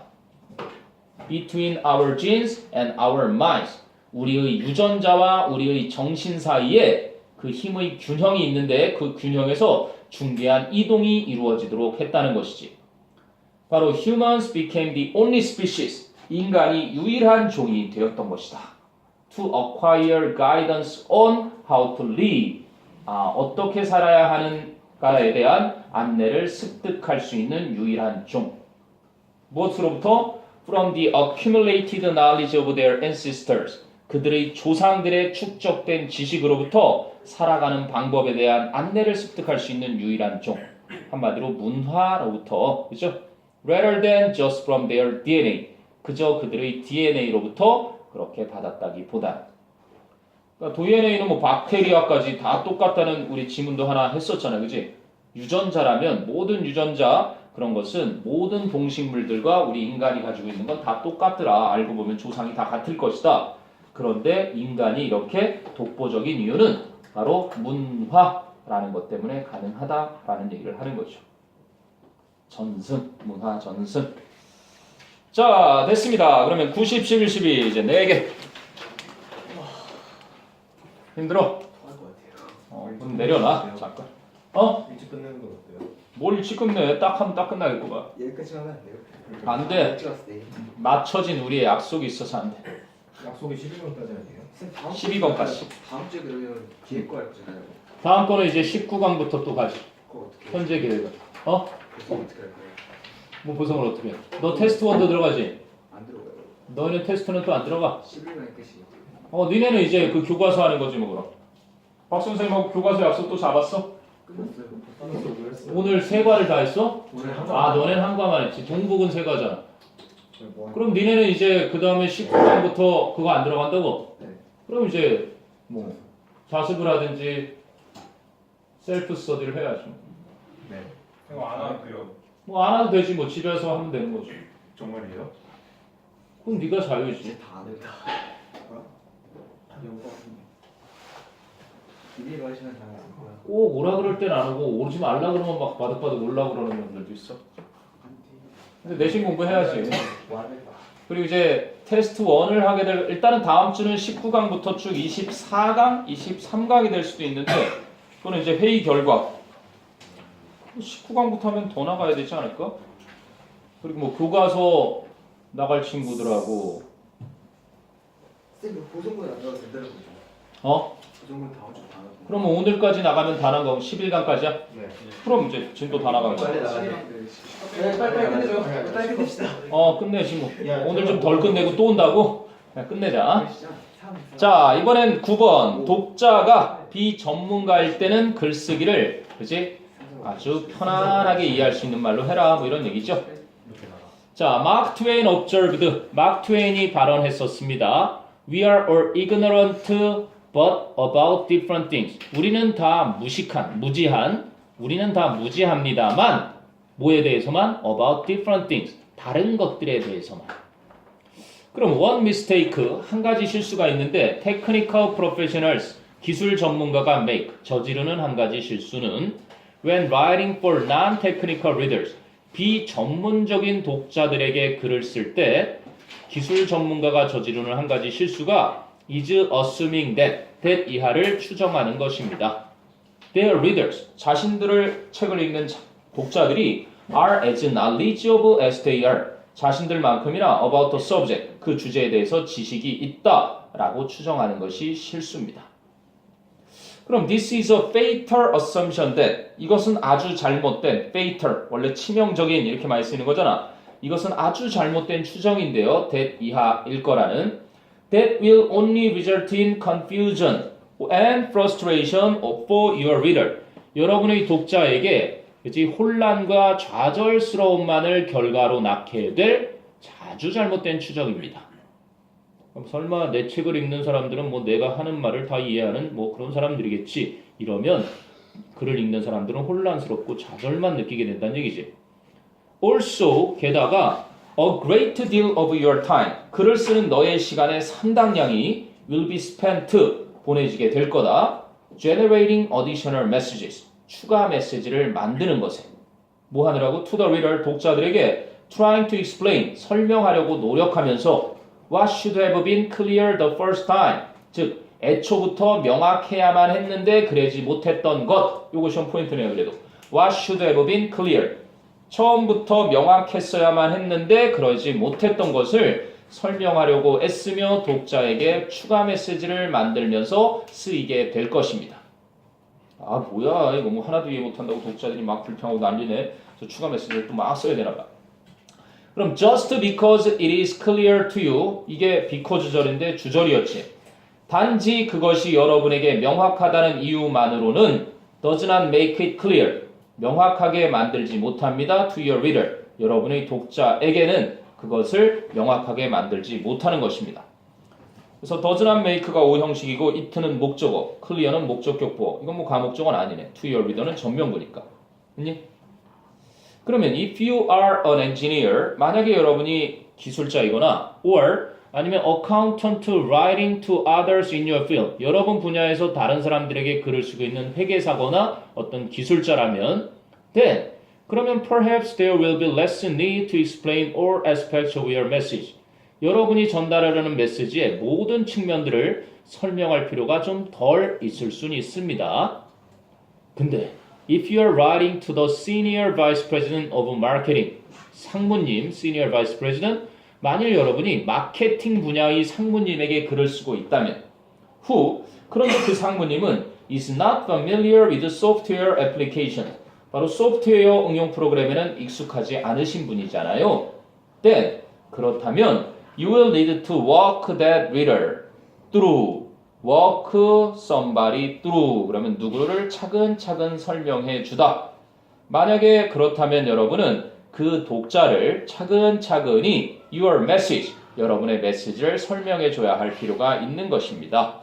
Between our genes and our minds. 우리의 유전자와 우리의 정신 사이에 그 힘의 균형이 있는데 그 균형에서 중대한 이동이 이루어지도록 했다는 것이지. 바로 humans became the only species. 인간이 유일한 종이 되었던 것이다. To acquire guidance on how to live. 어떻게 살아야 하는가에 대한 안내를 습득할 수 있는 유일한 종. 무엇으로부터? From the accumulated knowledge of their ancestors. 그들의 조상들의 축적된 지식으로부터 살아가는 방법에 대한 안내를 습득할 수 있는 유일한 종. 한마디로 문화로부터, 그죠? Rather than just from their DNA. 그저 그들의 DNA로부터 그렇게 받았다기보다. 그러니까 DNA는 뭐 박테리아까지 다 똑같다는 우리 지문도 하나 했었잖아요, 그지? 유전자라면 모든 유전자 그런 것은 모든 동식물들과 우리 인간이 가지고 있는 건 다 똑같더라. 알고 보면 조상이 다 같을 것이다. 그런데 인간이 이렇게 독보적인 이유는 바로 문화라는 것 때문에 가능하다라는 얘기를 하는 거죠. 전승, 문화 전승. 자, 됐습니다. 그러면 90, 11, 12 이제 4개. 힘들어? 그럼 내려놔. 잠깐. 일찍 끝내는 건 어때요? 뭘 일찍 끝내? 딱 하면 딱 끝나겠구만. 여기까지 하면 안 돼요? 안 돼. 찍었을 때. 맞춰진 우리의 약속이 있어서 안 돼. 약속이 12번까지 아니에요? 선생님, 다음 12번까지. 다음 주에 그러면 기획 거 할 거잖아요. 다음 거는 이제 19강부터 또 가지. 그거 어떻게? 현재 계획은. 그거 어떻게 할 거예요? 뭐 보성을 어떻게 해? 너 테스트 1도 들어가지? 안 들어가요. 너희는 테스트는 또 안 들어가? 11만 끝이. 니네는 이제 그 교과서 하는 거지 뭐 그럼. 박 선생님하고 교과서 약속 또 잡았어? 끝났어요. 뭐 했어요? 오늘 3과를 다 했어? 오늘 한 번. 너넨 한 과만 했지. 동북은 3과잖아. 뭐 그럼 니네는 이제 그 다음에 19강부터 그거 안 들어간다고? 네. 그럼 이제 뭐 자습을 하든지 셀프 스터디를 해야지. 네. 이거 안 할게요. 뭐 안 해도 되지 뭐 집에서 하면 되는 거지. 정말이에요? 그럼 네가 자유지. 이제 다 안 된다. 비밀 하시면 다 안 거야. 꼭 오라 그럴 땐 안 오고 오지 말라 그러면 막 바득바득 올라 그러는 분들도 있어. 근데 내신 공부해야지. 그리고 이제 테스트 1을 하게 될 일단은 다음 주는 19강부터 쭉 24강, 23강이 될 수도 있는데 그거는 이제 회의 결과 19강부터 하면 더 나가야 되지 않을까? 그리고 뭐 교과서 나갈 친구들하고 선생님 고성분 안 나와도 된다는 거죠? 고성분 다음 주다 나가고. 그러면 오늘까지 나가면 다 나가고 11강까지야? 네. 그럼 이제 진도 다 나가는 거야. 네, 빨리 끝내죠. 빨리 끝냅시다. 끝내지 뭐. 오늘 좀 덜 끝내고 또 온다고? 그냥 끝내자. 시작. 3. 자, 이번엔 9번. 독자가 비전문가일 때는 글쓰기를 그지? 아주 편안하게 이해할 수 있는 말로 해라. 뭐 이런 얘기죠. 이렇게 나가. 자, 마크 트웨인 observed. 마크 트웨인이 발언했었습니다. We are all ignorant but about different things. 우리는 다 우리는 다 무지합니다만 뭐에 대해서만? About different things. 다른 것들에 대해서만. 그럼 one mistake, 한 가지 실수가 있는데 technical professionals, 기술 전문가가 make, 저지르는 한 가지 실수는 when writing for non-technical readers, 비전문적인 독자들에게 글을 쓸 때 기술 전문가가 저지르는 한 가지 실수가 is assuming that 이하를 추정하는 것입니다. Their readers, 자신들을 책을 읽는 독자들이 are as knowledgeable as they are, 자신들만큼이나 about the subject, 그 주제에 대해서 지식이 있다라고 추정하는 것이 실수입니다. 그럼 this is a fatal assumption that 이것은 아주 잘못된 fatal, 원래 치명적인 이렇게 많이 쓰는 거잖아. 이것은 아주 잘못된 추정인데요. that 이하일 거라는 that will only result in confusion and frustration for your reader. 여러분의 독자에게 그치? 혼란과 좌절스러움만을 결과로 낳게 될 아주 잘못된 추정입니다. 그럼 설마 내 책을 읽는 사람들은 뭐 내가 하는 말을 다 이해하는 뭐 그런 사람들이겠지 이러면 글을 읽는 사람들은 혼란스럽고 좌절만 느끼게 된다는 얘기지. Also 게다가 a great deal of your time 글을 쓰는 너의 시간의 상당량이 will be spent 보내지게 될 거다. generating additional messages 추가 메시지를 만드는 것에 뭐 하느라고 to the reader 독자들에게 trying to explain 설명하려고 노력하면서 what should have been clear the first time 즉 애초부터 명확해야만 했는데 그러지 못했던 것 요거 시험 포인트네요. 그래도 what should have been clear 처음부터 명확했어야만 했는데 그러지 못했던 것을 설명하려고 애쓰며 독자에게 추가 메시지를 만들면서 쓰이게 될 것입니다. 아 뭐야 이거 뭐 하나도 이해 못한다고 독자들이 막 불평하고 난리네. 그래서 추가 메시지를 또 막 써야 되나 봐. 그럼 just because it is clear to you 이게 because 주절인데 주절이었지. 단지 그것이 여러분에게 명확하다는 이유만으로는 does not make it clear 명확하게 만들지 못합니다. to your reader 여러분의 독자에게는 그것을 명확하게 만들지 못하는 것입니다. 그래서 does not make가 오형식이고 it는 목적어, clear는 목적격보. 이건 뭐 과목적어는 아니네. to your reader는 전명구니까. 그니? 그러면 if you are an engineer, 만약에 여러분이 기술자이거나 or 아니면 accountant writing to others in your field, 여러분 분야에서 다른 사람들에게 글을 쓰고 있는 회계사거나 어떤 기술자라면 then 그러면 perhaps there will be less need to explain all aspects of your message. 여러분이 전달하려는 메시지의 모든 측면들을 설명할 필요가 좀 덜 있을 수는 있습니다. 근데 if you are writing to the senior vice president of marketing, 상무님, senior vice president, 만일 여러분이 마케팅 분야의 상무님에게 글을 쓰고 있다면 who, 그런데 그 상무님은 is not familiar with software application, 바로 소프트웨어 응용 프로그램에는 익숙하지 않으신 분이잖아요. then, 그렇다면 you will need to walk that reader through, walk somebody through, 그러면 누구를 차근차근 설명해 주다. 만약에 그렇다면 여러분은 그 독자를 차근차근히 your message, 여러분의 메시지를 설명해 줘야 할 필요가 있는 것입니다.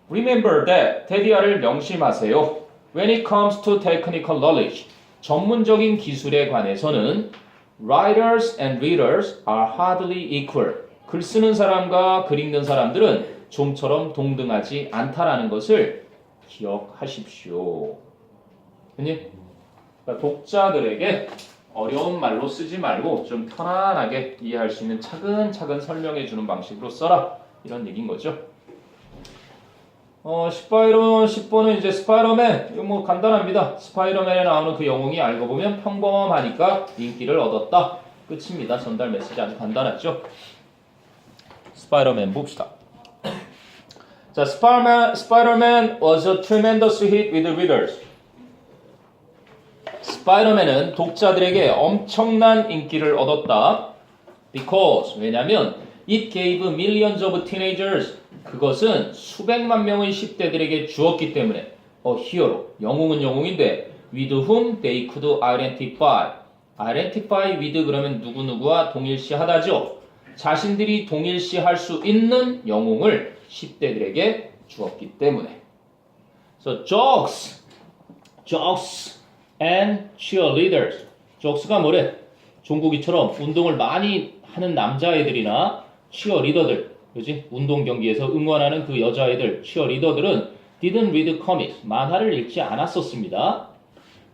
Remember that, 테디아를 명심하세요. When it comes to technical knowledge, 전문적인 기술에 관해서는 writers and readers are hardly equal. 글 쓰는 사람과 글 읽는 사람들은 좀처럼 동등하지 않다라는 것을 기억하십시오. 그러니까 독자들에게 어려운 말로 쓰지 말고 좀 편안하게 이해할 수 있는 차근차근 설명해 주는 방식으로 써라. 이런 얘기인 거죠. 10번은 이제 스파이더맨. 이거 뭐 간단합니다. 스파이더맨에 나오는 그 영웅이 알고 보면 평범하니까 인기를 얻었다. 끝입니다. 전달 메시지 아주 간단하죠. 스파이더맨 봅시다. 자, Spider-Man was a tremendous hit with readers. 스파이더맨은 독자들에게 엄청난 인기를 얻었다. Because, 왜냐면 it gave millions of teenagers, 그것은 수백만 명의 10대들에게 주었기 때문에 a hero, 영웅은 영웅인데 with whom they could identify. identify with 그러면 누구누구와 동일시하다죠. 자신들이 동일시할 수 있는 영웅을 10대들에게 주었기 때문에. So jocks and cheerleaders. jokes가 뭐래? 종국이처럼 운동을 많이 하는 남자애들이나 cheerleader들, 그지? 운동 경기에서 응원하는 그 여자애들, cheerleader들은 didn't read comics, 만화를 읽지 않았었습니다.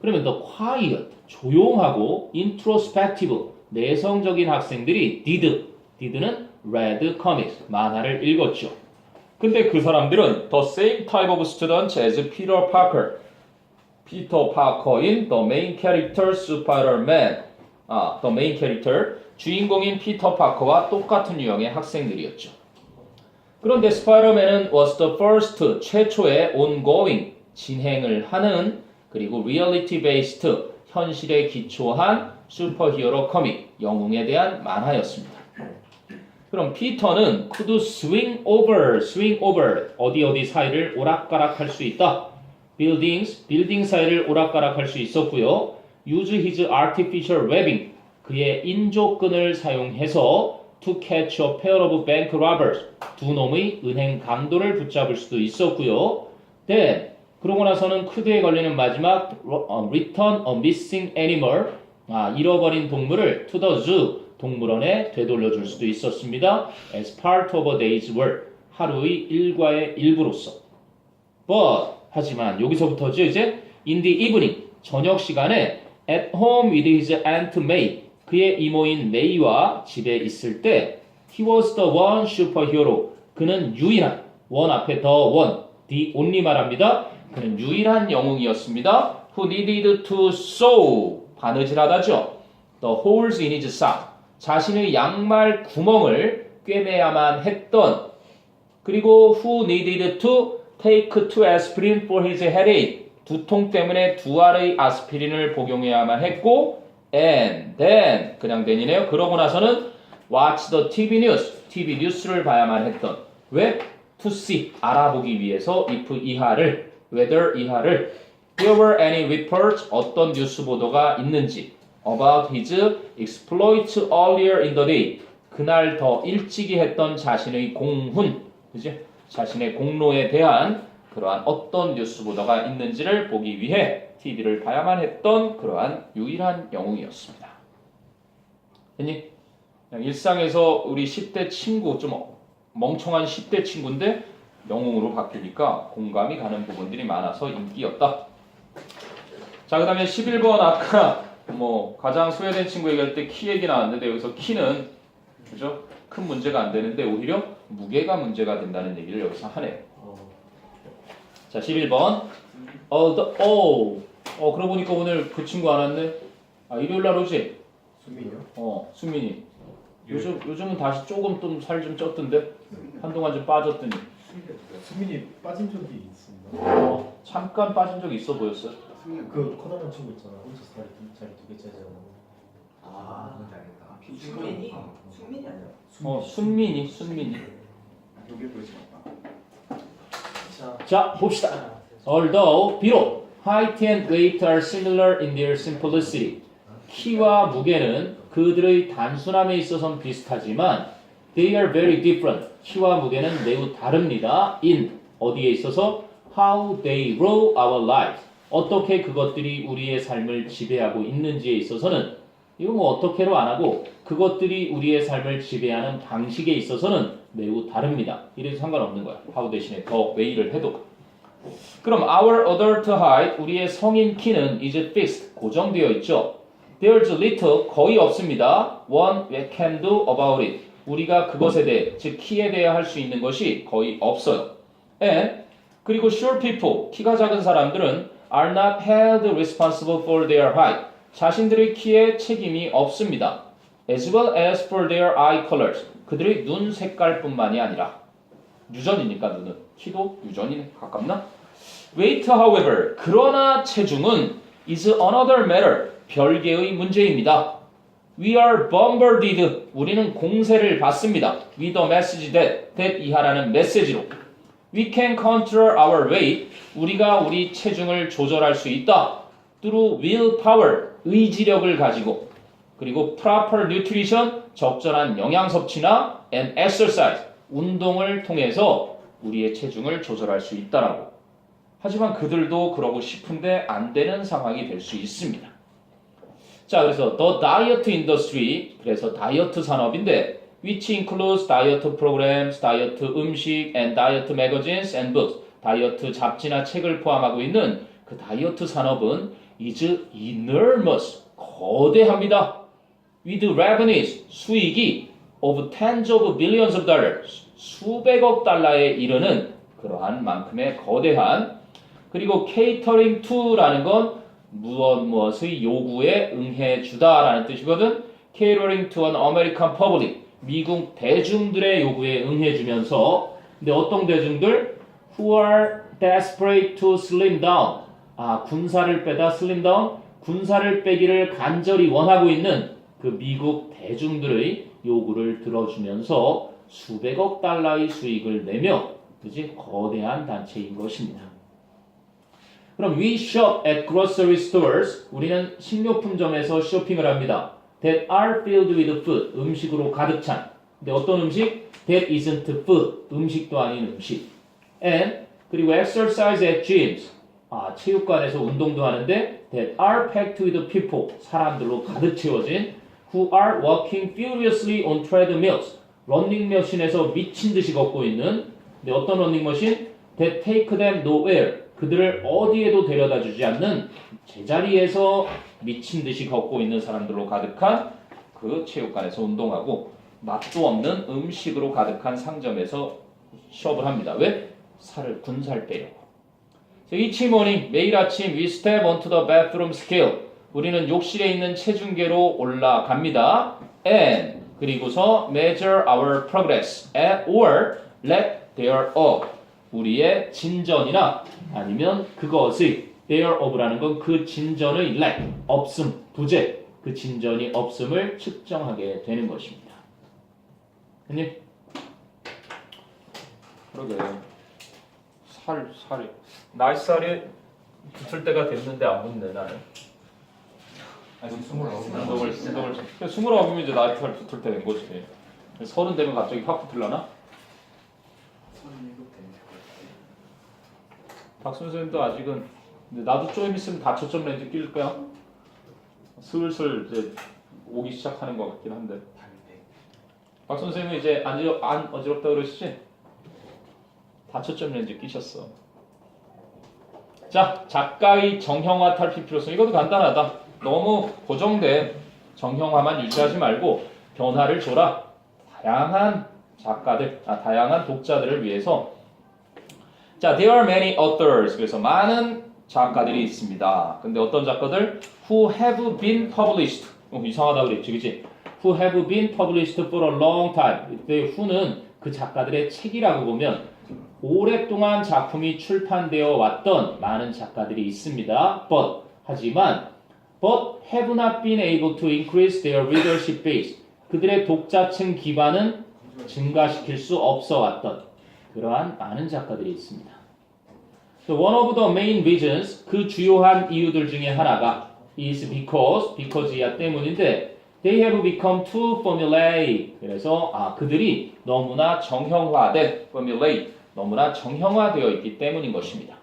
그러면 the quiet, 조용하고 introspective, 내성적인 학생들이 did는 read comics, 만화를 읽었죠. 근데 그 사람들은 the same type of students as Peter Parker, 피터 파커인 the main character Spider-Man, the main character, 주인공인 피터 파커와 똑같은 유형의 학생들이었죠. 그런데 스파이더맨은 was the first 최초의 ongoing 진행을 하는 그리고 reality based 현실에 기초한 슈퍼히어로 커믹 영웅에 대한 만화였습니다. 그럼 피터는 could swing over 어디 사이를 오락가락할 수 있다. 빌딩 사이를 오락가락할 수 있었고요. use his artificial webbing 그의 인조끈을 사용해서 to catch a pair of bank robbers 두 놈의 은행 강도를 붙잡을 수도 있었고요. Then 그러고 나서는 크드에 걸리는 마지막 return a missing animal 잃어버린 동물을 to the zoo 동물원에 되돌려줄 수도 있었습니다. as part of a day's work 하루의 일과의 일부로서. But 하지만 여기서부터죠 이제 in the evening 저녁 시간에 at home with his aunt May 그의 이모인 메이와 집에 있을 때 he was the one superhero 그는 유일한 원 앞에 the one the only 말합니다. 그는 유일한 영웅이었습니다. who needed to sew 바느질하다죠. the holes in his sock 자신의 양말 구멍을 꿰매야만 했던 그리고 who needed to take 2 aspirin for his headache 두통 때문에 2알의 아스피린을 복용해야만 했고 and then 그냥 then이네요. 그러고 나서는 watch the TV news TV 뉴스를 봐야만 했던 왜? to see 알아보기 위해서 if 이하를 whether 이하를 there were any reports 어떤 뉴스 보도가 있는지 about his exploits earlier in the day 그날 더 일찍이 했던 자신의 공훈 그죠? 자신의 공로에 대한 그러한 어떤 뉴스 보도가 있는지를 보기 위해 TV를 봐야만 했던 그러한 유일한 영웅이었습니다. 됐니? 그냥 일상에서 우리 10대 친구 좀 멍청한 10대 친구인데 영웅으로 바뀌니까 공감이 가는 부분들이 많아서 인기였다. 자, 그 다음에 11번 아까 뭐 가장 소외된 친구 얘기할 때 키 얘기 나왔는데 여기서 키는 그죠? 큰 문제가 안 되는데 오히려 무게가 문제가 된다는 얘기를 여기서 하네요. 자, 11번. 그러고 보니까 오늘 그 친구 안 왔네. 일요일 날 오지? 수민이요? 수민이. 요즘은 다시 조금 좀 살 좀 쪘던데 한동안 좀 빠졌더니. 수민이 빠진 적이 있습니다. 잠깐 빠진 적 있어 보였어요. 그 커다란 친구 있잖아. 혼자서 자리 두 개 짜잖아. 뭔지 알겠다. 승민이? 승민이 아니야? 순민이. 여기 보이지 않다. 자, 봅시다. Although 비록 height and weight are similar in their simplicity. 키와 무게는 그들의 단순함에 있어서는 비슷하지만 they are very different. 키와 무게는 매우 다릅니다. in 어디에 있어서 how they rule our lives. 어떻게 그것들이 우리의 삶을 지배하고 있는지에 있어서는 이거 뭐 어떻게로 안 하고 그것들이 우리의 삶을 지배하는 방식에 있어서는 매우 다릅니다. 이래도 상관없는 거야. how 대신에 더 way를 해도. 그럼 our adult height 우리의 성인 키는 is fixed 고정되어 있죠. There's little 거의 없습니다. One we can do about it. 우리가 그것에 대해 즉 키에 대해 할 수 있는 것이 거의 없어요. And 그리고 short people 키가 작은 사람들은 are not held responsible for their height. 자신들의 키에 책임이 없습니다. As well as for their eye colors. 그들의 눈 색깔뿐만이 아니라 유전이니까 눈은 키도 유전이 가깝나? Weight, however, 그러나 체중은 is another matter. 별개의 문제입니다. We are bombarded. 우리는 공세를 받습니다. With a message that 이하라는 메시지로. We can control our weight. 우리가 우리 체중을 조절할 수 있다. Through willpower. 의지력을 가지고. 그리고 proper nutrition. 적절한 영양 섭취나 and exercise. 운동을 통해서 우리의 체중을 조절할 수 있다라고. 하지만 그들도 그러고 싶은데 안 되는 상황이 될 수 있습니다. 자, 그래서 the diet industry, 그래서 다이어트 산업인데 which includes diet programs, 다이어트 음식 and diet magazines and books, 다이어트 잡지나 책을 포함하고 있는 그 다이어트 산업은 is enormous, 거대합니다. with revenues, 수익이 of tens of billions of dollars, 수백억 달러에 이르는 그러한 만큼의 거대한 그리고 catering to라는 건 무엇의 요구에 응해주다라는 뜻이거든. catering to an American public. 미국 대중들의 요구에 응해주면서 근데 어떤 대중들? Who are desperate to slim down. 군사를 빼다 slim down. 군사를 빼기를 간절히 원하고 있는 그 미국 대중들의 요구를 들어주면서 수백억 달러의 수익을 내며 그지 거대한 단체인 것입니다. 그럼 we shop at grocery stores. 우리는 식료품점에서 쇼핑을 합니다. That are filled with food. 음식으로 가득 찬. 근데 어떤 음식? That isn't food. 음식도 아닌 음식. And 그리고 exercise at gyms. 체육관에서 운동도 하는데 that are packed with people. 사람들로 가득 채워진 who are walking furiously on treadmills. 러닝머신에서 미친 듯이 걷고 있는 근데 어떤 러닝머신? That take them nowhere. 그들을 어디에도 데려다 주지 않는 제자리에서 미친 듯이 걷고 있는 사람들로 가득한 그 체육관에서 운동하고 맛도 없는 음식으로 가득한 상점에서 숍을 합니다. 왜? 군살 빼려고. Each morning, 매일 아침 we step onto the bathroom scale. 우리는 욕실에 있는 체중계로 올라갑니다. And 그리고서 measure our progress or lack thereof. 우리의 진전이나 아니면 그것의 thereof라는 건 그 진전의 lack, 없음, 부재, 그 진전이 없음을 측정하게 되는 것입니다. 형님? 그러게 살이 날살이 붙을 때가 됐는데 안 붙네 나는. 아직 29. 운동을 29이면 이제 날살 붙을 때 된 거지. 30 되면 갑자기 확 붙을라나? 37 되면 박 선생님도 아직은 근데 나도 좀 있으면 다초점 렌즈 낄 거야. 슬슬 이제 오기 시작하는 것 같긴 한데. 박 선생님은 이제 안 어지럽다 그러시지? 다초점 렌즈 끼셨어. 자, 작가의 정형화 탈피 필요성. 이것도 간단하다. 너무 고정된 정형화만 유지하지 말고 변화를 줘라. 다양한 작가들, 다양한 독자들을 위해서. 자, there are many authors. 그래서 많은 작가들이 있습니다. 근데 어떤 작가들? Who have been published. 이상하다 그랬지, 그치? Who have been published for a long time. 이때 who는 그 작가들의 책이라고 보면 오랫동안 작품이 출판되어 왔던 많은 작가들이 있습니다. 하지만 have not been able to increase their readership base. 그들의 독자층 기반은 증가시킬 수 없어 왔던 그러한 많은 작가들이 있습니다. So one of the main reasons, 그 주요한 이유들 중에 하나가 is because이야 때문인데 they have become too formulaic. 그래서 그들이 너무나 정형화된 formulaic, 너무나 정형화되어 있기 때문인 것입니다.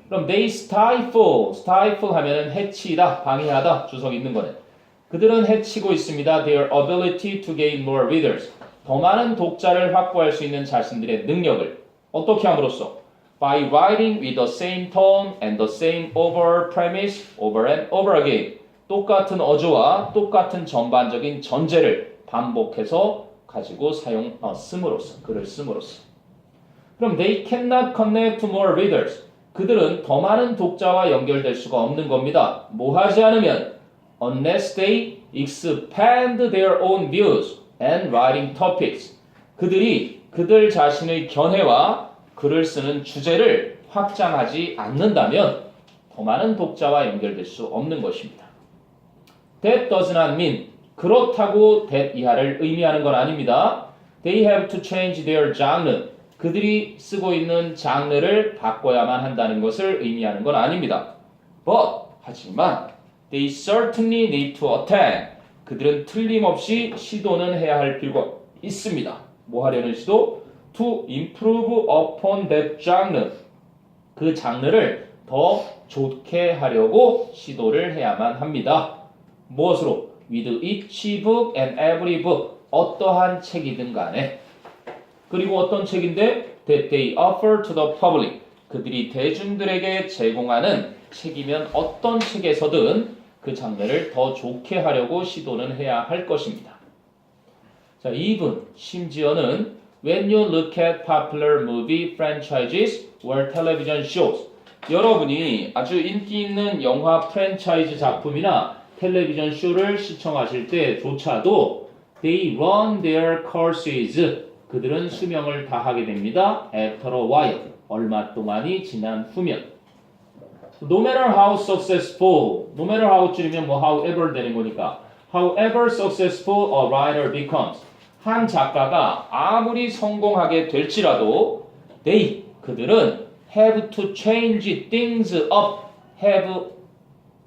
그럼 they stifle 하면은 해치다, 방해하다, 주석 있는 거네. 그들은 해치고 있습니다. Their ability to gain more readers. 더 많은 독자를 확보할 수 있는 자신들의 능력을 어떻게 함으로써? By writing with the same tone and the same overall premise over and over again. 똑같은 어조와 똑같은 전반적인 전제를 반복해서 가지고 씀으로써, 글을 씀으로써. 그럼 they cannot connect to more readers. 그들은 더 많은 독자와 연결될 수가 없는 겁니다. 뭐 하지 않으면 unless they expand their own views and writing topics. 그들이 그들 자신의 견해와 글을 쓰는 주제를 확장하지 않는다면 더 많은 독자와 연결될 수 없는 것입니다. That does not mean 그렇다고 that 이하를 의미하는 건 아닙니다. They have to change their genre. 그들이 쓰고 있는 장르를 바꿔야만 한다는 것을 의미하는 건 아닙니다. 하지만 they certainly need to attempt. 그들은 틀림없이 시도는 해야 할 필요가 있습니다. 뭐 하려는 시도? To improve upon that genre. 그 장르를 더 좋게 하려고 시도를 해야만 합니다. 무엇으로? With each book and every book. 어떠한 책이든 간에. 그리고 어떤 책인데? That they offer to the public. 그들이 대중들에게 제공하는 책이면 어떤 책에서든 그 장르를 더 좋게 하려고 시도는 해야 할 것입니다. 자, 이분 심지어는 When you look at popular movie franchises or television shows. 여러분이 아주 인기 있는 영화 프랜차이즈 작품이나 텔레비전 쇼를 시청하실 때조차도 they run their courses. 그들은 수명을 다하게 됩니다. after a while. 얼마 동안이 지난 후면. No matter how successful, no matter how 줄이면 뭐 however 되는 거니까 however successful a writer becomes. 한 작가가 아무리 성공하게 될지라도 they, 그들은 have to change things up. have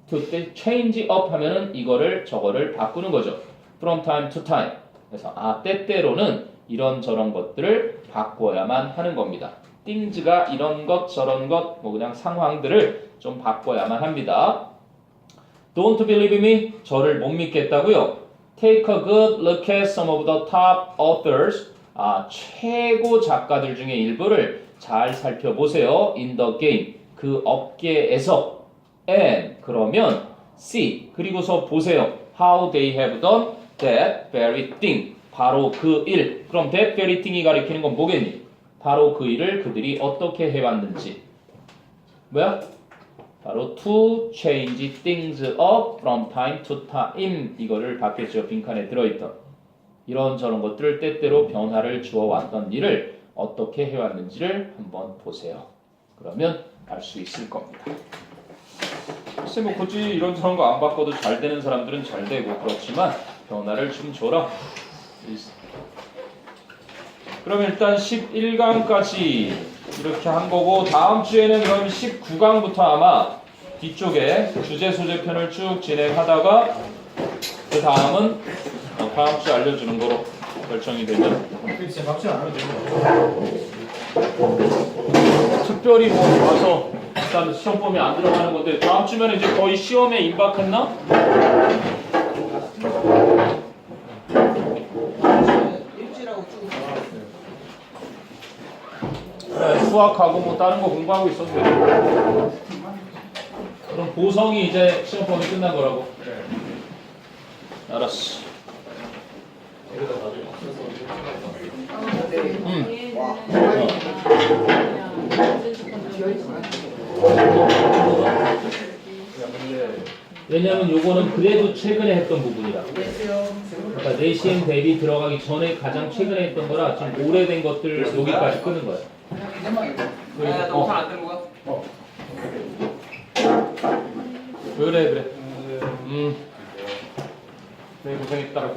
to change up 하면은 이거를 저거를 바꾸는 거죠. from time to time. 그래서 때때로는 이런저런 것들을 바꿔야만 하는 겁니다. things가 이런 것 저런 것 뭐 그냥 상황들을 좀 바꿔야만 합니다. Don't believe me? 저를 못 믿겠다고요? Take a good look at some of the top authors. 최고 작가들 중에 일부를 잘 살펴보세요. In the game. 그 업계에서. And 그러면 see. 그리고서 보세요. How they have done that very thing. 바로 그 일. 그럼 that very thing이 가리키는 건 뭐겠니? 바로 그 일을 그들이 어떻게 해왔는지. 뭐야? 바로 to change things up from time to time. 이거를 받겠죠. 빈칸에 들어있던. 이런저런 것들을 때때로 변화를 주어왔던 일을 어떻게 해왔는지를 한번 보세요. 그러면 알 수 있을 겁니다. 글쎄 뭐 굳이 이런저런 거 안 바꿔도 잘 되는 사람들은 잘 되고 그렇지만 변화를 좀 줘라. 그럼 일단 11강까지 이렇게 한 거고 다음 주에는 그럼 19강부터 아마 뒤쪽에 주제 소재편을 쭉 진행하다가 그 다음은 다음 주에 알려주는 거로 결정이 되죠. 진짜 박수 안 해도 되는 특별히 뭐 와서 일단 시험 범위 안 들어가는 건데 다음 주면 이제 거의 시험에 임박했나? 일지라고 쭉 그래, 수학하고 뭐 다른 거 공부하고 있어도 돼. 그럼 보성이 이제 시험 범위 끝난 거라고. 알았어. 왜냐면 요거는 그래도 최근에 했던 부분이라. 그러니까 내시행 대비 들어가기 전에 가장 최근에 했던 거라 지금 오래된 것들 여기까지 끄는 거야. 그리고 안 되는 거야? 그래. 그래 고생했다.